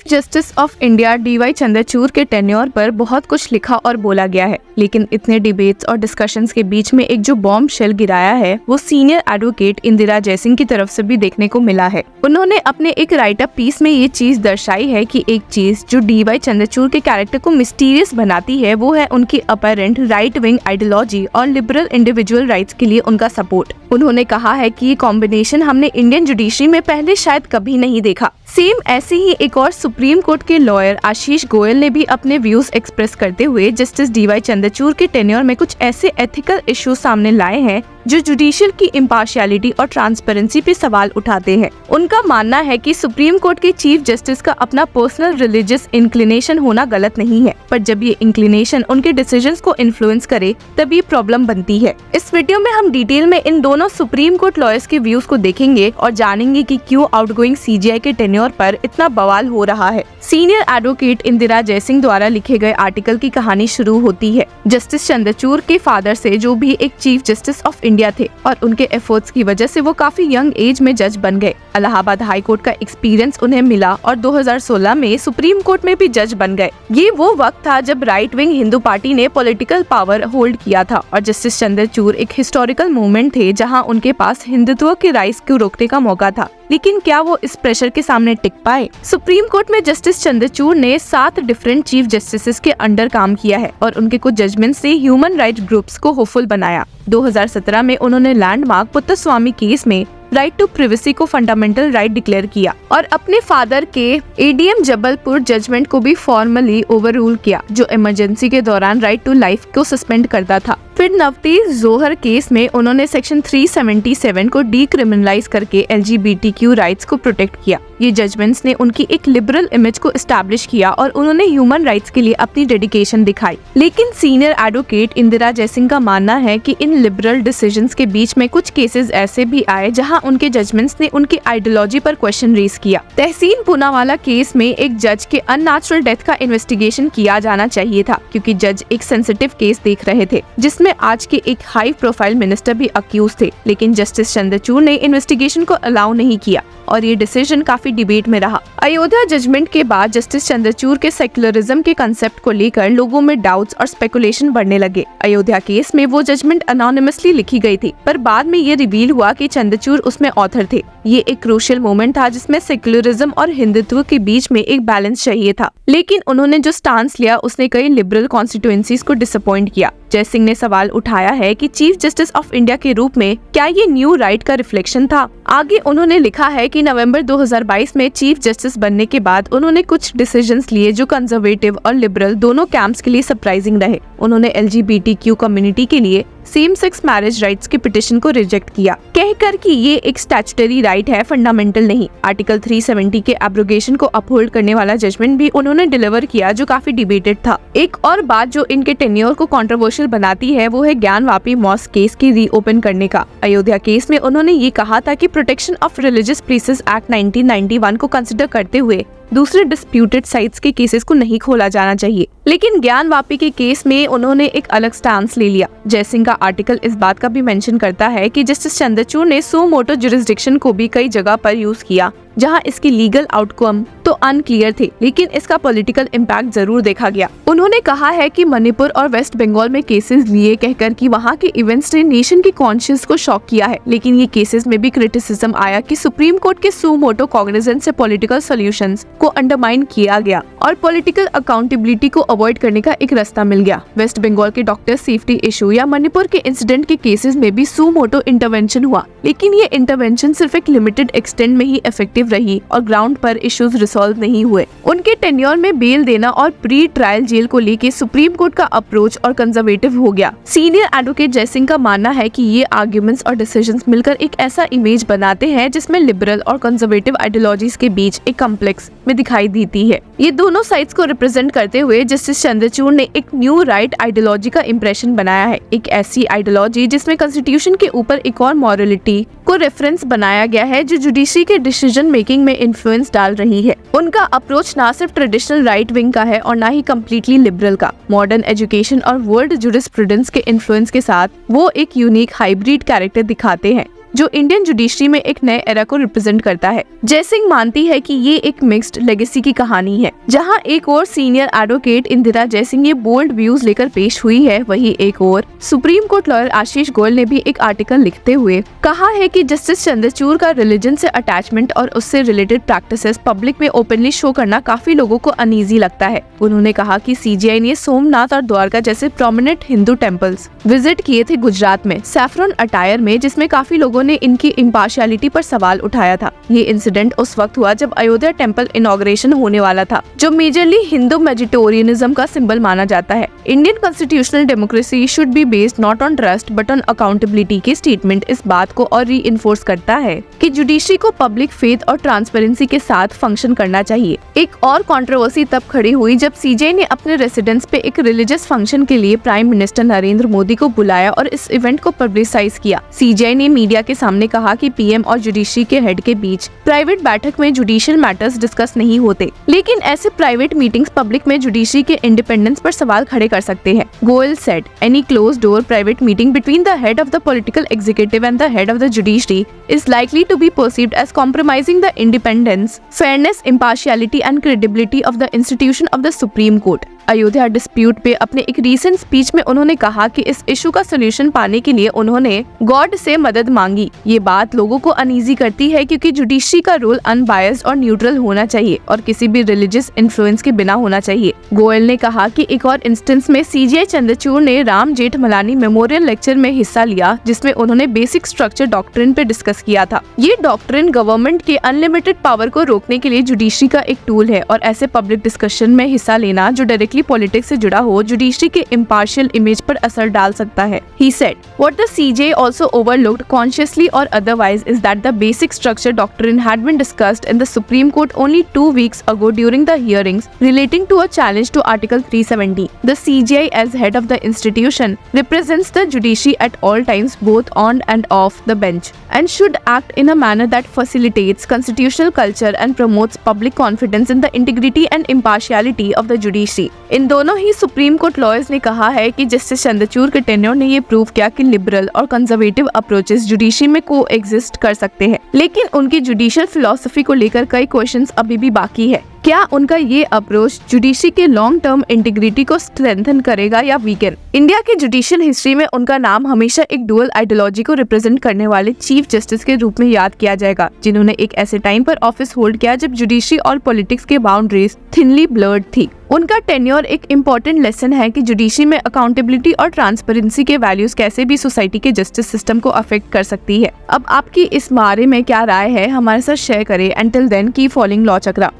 Justice of India DY Chandrachud के tenure पर बहुत कुछ लिखा और बोला गया है, लेकिन इतने डिबेट्स और डिस्कशंस के बीच में एक जो बॉम्ब शेल गिराया है वो सीनियर एडवोकेट इंदिरा जयसिंह की तरफ से भी देखने को मिला है। उन्होंने अपने एक राइटअप पीस में ये चीज दर्शाई है कि एक चीज जो DY चंद्रचूड़ के कैरेक्टर को मिस्टीरियस बनाती है वो है उनकी अपरेंट राइट विंग आइडियोलॉजी और लिबरल इंडिविजुअल राइट्स के लिए उनका सपोर्ट। उन्होंने कहा है कि ये कॉम्बिनेशन हमने इंडियन जुडिशरी में पहले शायद कभी नहीं देखा। सेम ऐसे ही एक और सुप्रीम कोर्ट के लॉयर आशीष गोयल ने भी अपने व्यूज एक्सप्रेस करते हुए जस्टिस DY चंद्रचूड़ के टेन्योर में कुछ ऐसे एथिकल इश्यूज सामने लाए हैं जो जुडिशियल की इम्पार्शियलिटी और ट्रांसपेरेंसी पे सवाल उठाते हैं। उनका मानना है कि सुप्रीम कोर्ट के चीफ जस्टिस का अपना पर्सनल रिलीजियस इंक्लिनेशन होना गलत नहीं है, पर जब ये इंक्लिनेशन उनके डिसीजंस को इन्फ्लुएंस करे तब ये प्रॉब्लम बनती है। इस वीडियो में हम डिटेल में इन दोनों सुप्रीम कोर्ट लॉयर्स के व्यूज को देखेंगे और जानेंगे कि क्यों आउटगोइंग CJI के टेन्योर पर इतना बवाल हो रहा है। सीनियर एडवोकेट इंदिरा जयसिंह द्वारा लिखे गए आर्टिकल की कहानी शुरू होती है जस्टिस चंद्रचूड़ के फादर से, जो भी एक चीफ जस्टिस ऑफ इंडिया थे और उनके एफर्ट्स की वजह से वो काफी यंग एज में जज बन गए। इलाहाबाद हाई कोर्ट का एक्सपीरियंस उन्हें मिला और 2016 में सुप्रीम कोर्ट में भी जज बन गए। ये वो वक्त था जब राइट विंग हिंदू पार्टी ने पॉलिटिकल पावर होल्ड किया था और जस्टिस चंद्रचूड़ एक हिस्टोरिकल मूवमेंट थे जहां उनके पास हिंदुत्व के राइज को रोकने का मौका था। लेकिन क्या वो इस प्रेशर के सामने टिक पाए? सुप्रीम कोर्ट में जस्टिस चंद्रचूड़ ने 7 डिफरेंट चीफ जस्टिस के अंडर काम किया है और उनके कुछ जजमेंट से ह्यूमन राइट ग्रुप्स को होपफुल बनाया। 2017 में उन्होंने लैंडमार्क पुत्तस्वामी केस में राइट टू प्रिवेसी को फंडामेंटल राइट डिक्लेयर किया और अपने फादर के ADM जबलपुर जजमेंट को भी फॉर्मली ओवररूल किया, जो इमरजेंसी के दौरान राइट टू लाइफ को सस्पेंड करता था। फिर नवतीज जोहर केस में उन्होंने सेक्शन 377 को डीक्रिमिनलाइज करके LGBTQ राइट्स को प्रोटेक्ट किया। ये जजमेंट्स ने उनकी एक लिबरल इमेज को एस्टैब्लिश किया और उन्होंने ह्यूमन राइट्स के लिए अपनी डेडिकेशन दिखाई। लेकिन सीनियर एडवोकेट इंदिरा जयसिंह का मानना है कि इन लिबरल डिसीजंस के बीच में कुछ केसेस ऐसे भी आए जहां उनके जजमेंट्स ने उनकी आइडियोलॉजी पर क्वेश्चन रेज किया। तहसीन पूनावाला केस में एक जज के अननेचुरल डेथ का इन्वेस्टिगेशन किया जाना चाहिए था, क्योंकि जज एक सेंसिटिव केस देख रहे थे जिसमें आज के एक हाई प्रोफाइल मिनिस्टर भी अक्यूज थे। लेकिन जस्टिस चंद्रचूड़ ने इन्वेस्टिगेशन को अलाउ नहीं किया और ये डिसीजन काफी डिबेट में रहा। अयोध्या जजमेंट के बाद जस्टिस चंद्रचूड़ के सेक्युलरिज्म के कंसेप्ट को लेकर लोगों में डाउट्स और स्पेकुलेशन बढ़ने लगे। अयोध्या केस में वो जजमेंट अनोनिमसली लिखी गई थी, पर बाद में ये रिवील हुआ कि चंद्रचूड़ उसमें ऑथर थे। ये एक क्रूशियल मोमेंट था जिसमें सेक्युलरिज्म और हिंदुत्व के बीच में एक बैलेंस चाहिए था, लेकिन उन्होंने जो स्टांस लिया उसने कई लिबरल कॉन्स्टिट्यूएंसीज को डिसअपॉइंट किया। जयसिंह ने सवाल उठाया है कि चीफ जस्टिस ऑफ इंडिया के रूप में क्या ये न्यू राइट का रिफ्लेक्शन था। आगे उन्होंने लिखा है कि नवंबर 2022 में चीफ जस्टिस बनने के बाद उन्होंने कुछ डिसीजंस लिए जो कंजर्वेटिव और लिबरल दोनों कैंप्स के लिए सरप्राइजिंग रहे। उन्होंने LGBTQ कम्युनिटी के लिए सेम सेक्स मैरिज राइट्स के पिटिशन को रिजेक्ट किया, कहकर कि ये एक स्टैट्यूटरी राइट है, फंडामेंटल नहीं। आर्टिकल 370 के एब्रोगेशन को अपहोल्ड करने वाला जजमेंट भी उन्होंने डिलीवर किया, जो काफी डिबेटेड था। एक और बात जो इनके टेन्योर को कंट्रोवर्शियल बनाती है वो है ज्ञानवापी मॉस्क केस की रीओपन करने का। अयोध्या केस में उन्होंने ये कहा था कि protection of religious places act 1991 को कंसिडर करते हुए दूसरे डिस्प्यूटेड साइट्स के केसेस को नहीं खोला जाना चाहिए। लेकिन ज्ञानवापी के केस में उन्होंने एक अलग स्टांस ले लिया। जयसिंह का आर्टिकल इस बात का भी मेंशन करता है कि जस्टिस चंद्रचूड़ ने सो मोटो जुरिस्डिक्शन को भी कई जगह पर यूज किया जहां इसकी लीगल आउटकम तो अनक्लियर थे, लेकिन इसका पॉलिटिकल इम्पैक्ट जरूर देखा गया। उन्होंने कहा है कि मणिपुर और वेस्ट बंगाल में केसेस लिए, कहकर कि वहां के इवेंट्स ने नेशन की कॉन्शियस को शॉक किया है। लेकिन ये केसेस में भी क्रिटिसिज्म आया कि सुप्रीम कोर्ट के सो मोटो कॉग्निजेंस से पॉलिटिकल सॉल्यूशंस को अंडरमाइन किया गया और पॉलिटिकल अकाउंटेबिलिटी को अवॉइड करने का एक रास्ता मिल गया। वेस्ट बंगाल के डॉक्टर सेफ्टी इशू या मणिपुर के इंसिडेंट के केसेस में भी सो मोटो इंटरवेंशन हुआ, लेकिन ये इंटरवेंशन सिर्फ एक लिमिटेड एक्सटेंट में ही इफेक्टिव रही और ग्राउंड पर इश्यूज रिसॉल्व नहीं हुए। उनके टेन्योर में बेल देना और प्री ट्रायल जेल को लेके सुप्रीम कोर्ट का अप्रोच और कंजर्वेटिव हो गया। सीनियर एडवोकेट जयसिंह का मानना है कि ये आर्ग्यूमेंट्स और डिसीजंस मिलकर एक ऐसा इमेज बनाते हैं जिसमें लिबरल और कंजर्वेटिव आइडियोलॉजीज के बीच एक कॉम्प्लेक्स में दिखाई देती है। ये दोनों साइड्स को रिप्रेजेंट करते हुए जस्टिस चंद्रचूड़ ने एक न्यू राइट आइडियोलॉजी का इंप्रेशन बनाया है, एक ऐसी आइडियोलॉजी जिसमें कॉन्स्टिट्यूशन के ऊपर एक और मॉरलिटी को रेफरेंस बनाया गया है जो जुडिशरी के डिसीजन मेकिंग में इन्फ्लुएंस डाल रही है। उनका अप्रोच ना सिर्फ ट्रेडिशनल राइट विंग का है और ना ही कम्प्लीटली लिबरल का। मॉडर्न एजुकेशन और वर्ल्ड जुरिस्प्रूडेंस के इन्फ्लुएंस के साथ वो एक यूनिक हाइब्रिड कैरेक्टर दिखाते हैं। जो इंडियन जुडिशरी में एक नए एरा को रिप्रेजेंट करता है। जयसिंह मानती है कि ये एक मिक्स्ड लेगेसी की कहानी है, जहां एक और सीनियर एडवोकेट इंदिरा जयसिंह ये बोल्ड व्यूज लेकर पेश हुई है, वहीं एक और supreme court lawyer Ashish Goyal ने भी एक आर्टिकल लिखते हुए कहा है कि जस्टिस चंद्रचूड़ का रिलीजन से अटैचमेंट और उससे रिलेटेड प्रैक्टिसेस पब्लिक में ओपनली शो करना काफी लोगों को अनईजी लगता है। उन्होंने कहा कि सीजीआई ने सोमनाथ और द्वारका जैसे प्रोमिनेंट हिंदू टेम्पल्स विजिट किए थे गुजरात में सैफरन अटायर में, जिसमें काफी लोगों ने इनकी इम्पार्शियलिटी पर सवाल उठाया था। ये इंसिडेंट उस वक्त हुआ जब अयोध्या टेम्पल इनॉग्रेशन होने वाला था, जो मेजरली हिंदू मेजिटोरियनिज्म का सिंबल माना जाता है। Indian constitutional democracy should be based not on trust but on accountability की स्टेटमेंट इस बात को और रीइंफोर्स करता है कि जुडिशरी को पब्लिक फेथ और ट्रांसपेरेंसी के साथ फंक्शन करना चाहिए। एक और कंट्रोवर्सी तब खड़ी हुई जब सीजीआई ने अपने रेसिडेंस पे एक रिलीजियस फंक्शन के लिए प्राइम मिनिस्टर नरेंद्र मोदी को बुलाया और इस इवेंट को पब्लिसाइज किया। सीजीआई ने मीडिया के सामने कहा कि पीएम और जुडिशरी के हेड के बीच प्राइवेट बैठक में जुडिशियल मैटर्स डिस्कस नहीं होते, लेकिन ऐसे प्राइवेट मीटिंग्स पब्लिक में जुडिशरी के इंडिपेंडेंस पर सवाल खड़े कर सकते हैं। Goyal said any closed door private meeting between the head of the political executive and the head of the judiciary is likely to be perceived as compromising the independence, fairness, impartiality and credibility of the institution of the Supreme Court. Ayodhya dispute पे अपने एक recent speech में उन्होंने कहा कि इस issue का solution पाने के लिए उन्होंने गॉड से मदद मांगी। ये बात लोगों को अनईजी करती है क्योंकि जुडिशरी का रोल अनबायस्ड और न्यूट्रल होना चाहिए और किसी भी रिलीजियस इन्फ्लुएंस के बिना होना चाहिए। गोयल ने कहा कि एक और इंस्टेंस में सीजीआई चंद्रचूड़ ने राम जेठमलानी मेमोरियल लेक्चर में हिस्सा लिया, जिसमें उन्होंने बेसिक स्ट्रक्चर डॉक्ट्रिन पे डिस्कस किया था। ये डॉक्ट्रिन गवर्नमेंट के अनलिमिटेड पावर को रोकने के लिए जुडिशरी का एक टूल है और ऐसे पब्लिक डिस्कशन में हिस्सा लेना जो डायरेक्टली पॉलिटिक्स से जुड़ा हो जुडिशरी के इम्पार्शियल इमेज पर असर डाल सकता है। He said, what the CJI also overlooked consciously or otherwise is that the basic structure doctrine had been discussed in the Supreme Court only 2 weeks ago during the hearings relating to a challenge to Article 370. The CJI as head of the institution represents the judiciary at all times both on and off the bench and should act in a manner that facilitates constitutional culture and promotes public confidence in the integrity and impartiality of the judiciary. इन दोनों ही supreme court lawyers ने कहा है कि justice Chandrachud के tenure ने ये prove किया कि लिबरल और कंजर्वेटिव अप्रोचेस जुडिशरी में को एग्जिस्ट कर सकते हैं, लेकिन उनकी जुडिशियल फिलॉसफी को लेकर कई क्वेश्चंस अभी भी बाकी है। क्या उनका ये अप्रोच जुडिशरी के लॉन्ग टर्म इंटीग्रिटी को स्ट्रेंथन करेगा या वीकन? इंडिया के जुडिशियल हिस्ट्री में उनका नाम हमेशा एक डुअल आइडियोलॉजी को रिप्रेजेंट करने वाले चीफ जस्टिस के रूप में याद किया जाएगा, जिन्होंने एक ऐसे टाइम पर ऑफिस होल्ड किया जब जुडिशरी और पॉलिटिक्स के बाउंड्रीज थिनली ब्लर्ड थी। उनका टेन्योर एक इम्पोर्टेंट लेसन है कि जुडिशरी में अकाउंटेबिलिटी और ट्रांसपेरेंसी के वैल्यूज कैसे भी सोसाइटी के जस्टिस सिस्टम को अफेक्ट कर सकती है। अब आपकी इस बारे में क्या राय है, हमारे साथ शेयर करें। Until then keep following Law चक्रा।